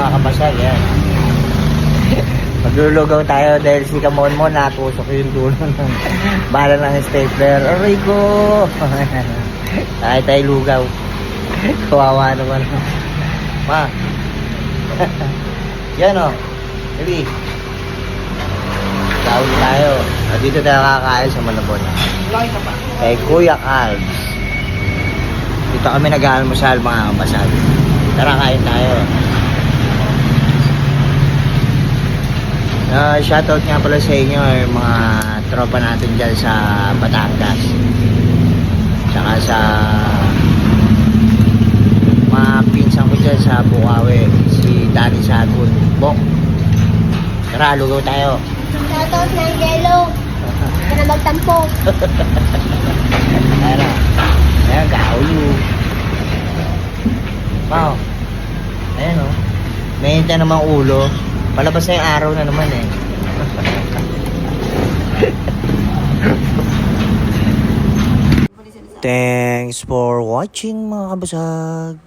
mga kabasag, yan. Maglulugaw tayo dahil si Kamon mo natusok yung dulo ng bala ng stapler. Aray ko! Tayo lugaw. Kawawa naman. Ma. Yan o. Ready? Kauli tayo. At dito tayo kakain sa Malabon. Kay Kuya Calbs. Dito kami nag-aalmusal mga kabasag. Tara, kain tayo. Shoutout nga pala sa inyo yung mga tropa natin dyan sa Batangas. Tsaka sa mga pinsan ko dyan sa Bukawi. Si Danny Sagun. Bok. Tara, lugaw tayo. Shoutout ng yellow. Huwag ka na magtampo. Tara. Ayan, kaulo. Wow. Ayan o. May hintay namang ulo. Palabas na yung araw na naman eh. Thanks for watching mga kabasag.